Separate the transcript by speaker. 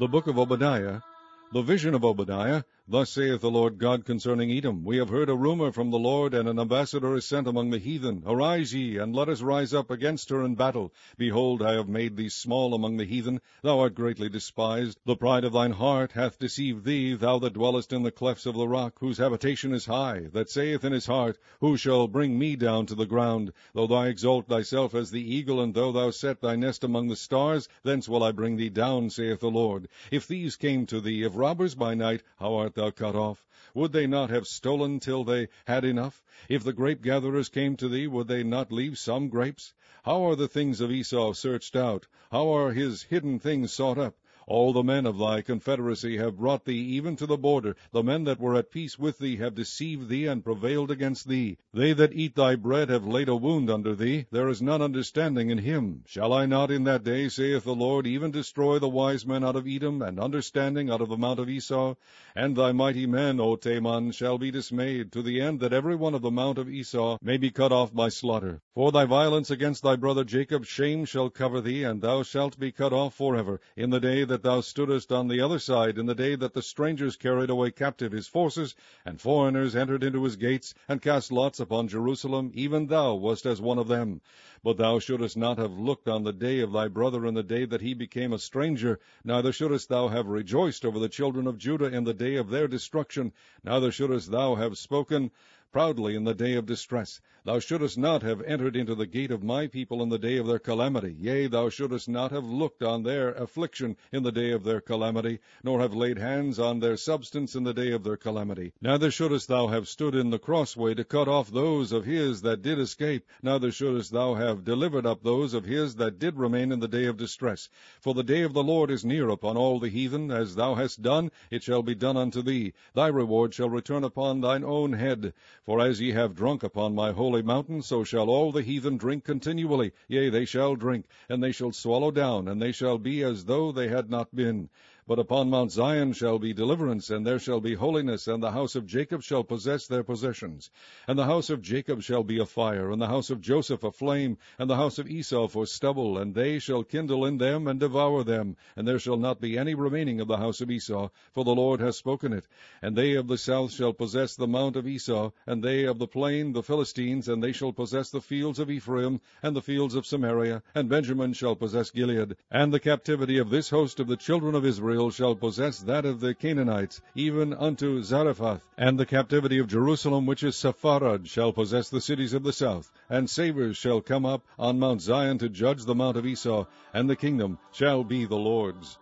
Speaker 1: The book of Obadiah, the vision of Obadiah. Thus saith the Lord God concerning Edom, We have heard a rumor from the Lord, and an ambassador is sent among the heathen. Arise ye, and let us rise up against her in battle. Behold, I have made thee small among the heathen. Thou art greatly despised. The pride of thine heart hath deceived thee, thou that dwellest in the clefts of the rock, whose habitation is high, that saith in his heart, Who shall bring me down to the ground? Though thou exalt thyself as the eagle, and though thou set thy nest among the stars, thence will I bring thee down, saith the Lord. If thieves came to thee, if robbers by night, how art thou cut off? Would they not have stolen till they had enough? If the grape-gatherers came to thee, would they not leave some grapes? How are the things of Esau searched out? How are his hidden things sought up? All the men of thy confederacy have brought thee even to the border. The men that were at peace with thee have deceived thee and prevailed against thee. They that eat thy bread have laid a wound under thee. There is none understanding in him. Shall I not in that day, saith the Lord, even destroy the wise men out of Edom, and understanding out of the mount of Esau? And thy mighty men, O Teman, shall be dismayed, to the end that every one of the mount of Esau may be cut off by slaughter. For thy violence against thy brother Jacob, shame shall cover thee, and thou shalt be cut off forever. In the day that thou stoodest on the other side, in the day that the strangers carried away captive his forces, and foreigners entered into his gates, and cast lots upon Jerusalem, even thou wast as one of them. But thou shouldest not have looked on the day of thy brother in the day that he became a stranger, neither shouldest thou have rejoiced over the children of Judah in the day of their destruction, neither shouldest thou have spoken proudly in the day of distress. Thou shouldest not have entered into the gate of my people in the day of their calamity. Yea, thou shouldest not have looked on their affliction in the day of their calamity, nor have laid hands on their substance in the day of their calamity. Neither shouldest thou have stood in the crossway to cut off those of his that did escape, neither shouldest thou have delivered up those of his that did remain in the day of distress. For the day of the Lord is near upon all the heathen. As thou hast done, it shall be done unto thee. Thy reward shall return upon thine own head. For as ye have drunk upon my holy mountain, so shall all the heathen drink continually. Yea, they shall drink, and they shall swallow down, and they shall be as though they had not been. But upon Mount Zion shall be deliverance, and there shall be holiness, and the house of Jacob shall possess their possessions. And the house of Jacob shall be a fire, and the house of Joseph a flame, and the house of Esau for stubble, and they shall kindle in them and devour them. And there shall not be any remaining of the house of Esau, for the Lord hath spoken it. And they of the south shall possess the mount of Esau, and they of the plain the Philistines, and they shall possess the fields of Ephraim, and the fields of Samaria, and Benjamin shall possess Gilead. And the captivity of this host of the children of Israel shall possess that of the Canaanites, even unto Zarephath. And the captivity of Jerusalem, which is Sepharad, shall possess the cities of the south. And savers shall come up on Mount Zion to judge the mount of Esau, and the kingdom shall be the Lord's.